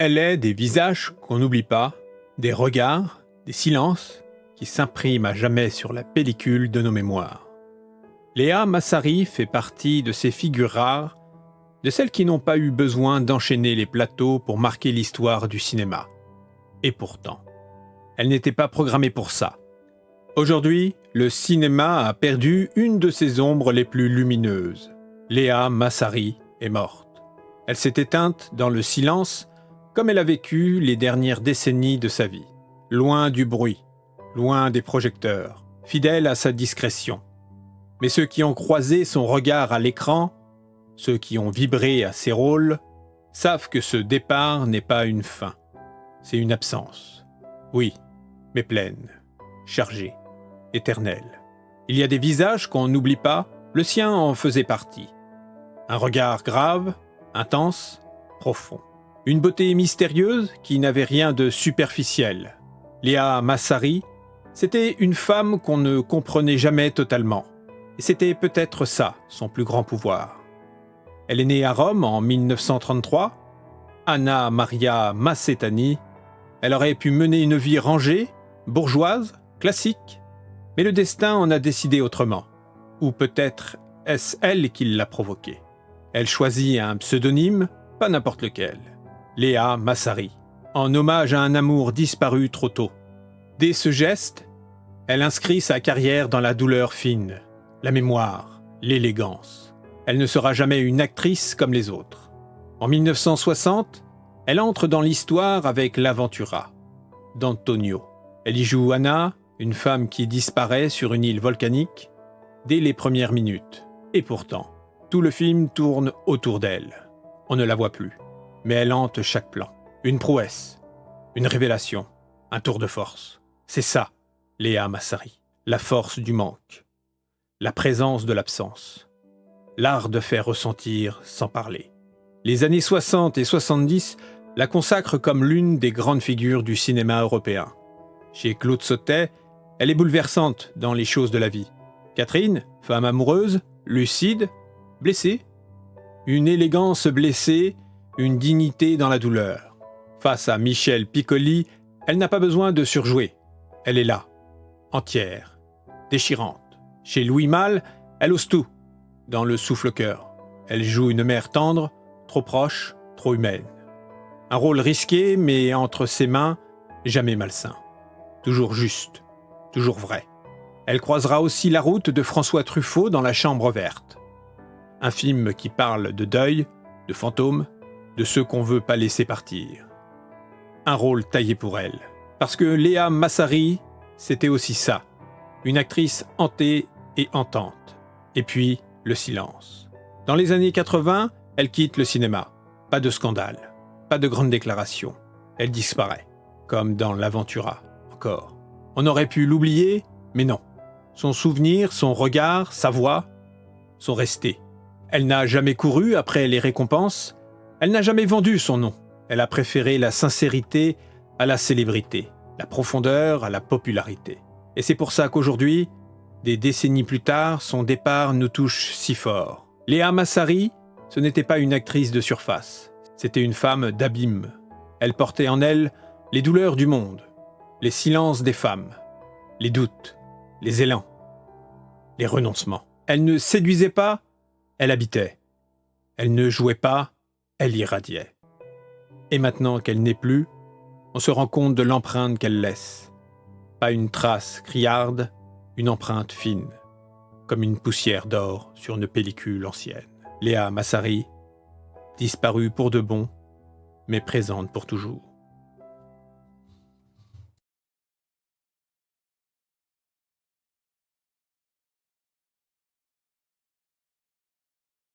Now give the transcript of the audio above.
Elle est des visages qu'on n'oublie pas, des regards, des silences qui s'impriment à jamais sur la pellicule de nos mémoires. Léa Massary fait partie de ces figures rares, de celles qui n'ont pas eu besoin d'enchaîner les plateaux pour marquer l'histoire du cinéma. Et pourtant, elle n'était pas programmée pour ça. Aujourd'hui, le cinéma a perdu une de ses ombres les plus lumineuses. Léa Massary est morte. Elle s'est éteinte dans le silence, comme elle a vécu les dernières décennies de sa vie. Loin du bruit, loin des projecteurs, fidèle à sa discrétion. Mais ceux qui ont croisé son regard à l'écran, ceux qui ont vibré à ses rôles, savent que ce départ n'est pas une fin. C'est une absence. Oui, mais pleine, chargée, éternelle. Il y a des visages qu'on n'oublie pas, le sien en faisait partie. Un regard grave, intense, profond. Une beauté mystérieuse qui n'avait rien de superficiel. Léa Massary, c'était une femme qu'on ne comprenait jamais totalement. Et c'était peut-être ça, son plus grand pouvoir. Elle est née à Rome en 1933, Anna Maria Massetani. Elle aurait pu mener une vie rangée, bourgeoise, classique, mais le destin en a décidé autrement. Ou peut-être est-ce elle qui l'a provoqué. Elle choisit un pseudonyme, pas n'importe lequel. Léa Massary, en hommage à un amour disparu trop tôt. Dès ce geste, elle inscrit sa carrière dans la douleur fine, la mémoire, l'élégance. Elle ne sera jamais une actrice comme les autres. En 1960, elle entre dans l'histoire avec l'Aventura, d'Antonio. Elle y joue Anna, une femme qui disparaît sur une île volcanique, dès les premières minutes. Et pourtant, tout le film tourne autour d'elle. On ne la voit plus, mais elle hante chaque plan. Une prouesse, une révélation, un tour de force. C'est ça, Léa Massary. La force du manque, la présence de l'absence, l'art de faire ressentir sans parler. Les années 60 et 70 la consacrent comme l'une des grandes figures du cinéma européen. Chez Claude Sautet, elle est bouleversante dans les choses de la vie. Catherine, femme amoureuse, lucide, blessée. Une élégance blessée, une dignité dans la douleur. Face à Michel Piccoli, elle n'a pas besoin de surjouer. Elle est là, entière, déchirante. Chez Louis Malle, elle ose tout, dans Le Souffle-cœur. Elle joue une mère tendre, trop proche, trop humaine. Un rôle risqué, mais entre ses mains, jamais malsain. Toujours juste, toujours vrai. Elle croisera aussi la route de François Truffaut dans La Chambre verte. Un film qui parle de deuil, de fantômes, de ceux qu'on veut pas laisser partir. Un rôle taillé pour elle. Parce que Léa Massary, c'était aussi ça. Une actrice hantée et hantante. Et puis, le silence. Dans les années 80, elle quitte le cinéma. Pas de scandale, pas de grandes déclarations. Elle disparaît, comme dans l'Aventura, encore. On aurait pu l'oublier, mais non. Son souvenir, son regard, sa voix sont restés. Elle n'a jamais couru après les récompenses. Elle n'a jamais vendu son nom. Elle a préféré la sincérité à la célébrité, la profondeur à la popularité. Et c'est pour ça qu'aujourd'hui, des décennies plus tard, son départ nous touche si fort. Léa Massary, ce n'était pas une actrice de surface. C'était une femme d'abîme. Elle portait en elle les douleurs du monde, les silences des femmes, les doutes, les élans, les renoncements. Elle ne séduisait pas, elle habitait. Elle ne jouait pas, elle irradiait. Et maintenant qu'elle n'est plus, on se rend compte de l'empreinte qu'elle laisse. Pas une trace criarde, une empreinte fine, comme une poussière d'or sur une pellicule ancienne. Léa Massary, disparue pour de bon, mais présente pour toujours.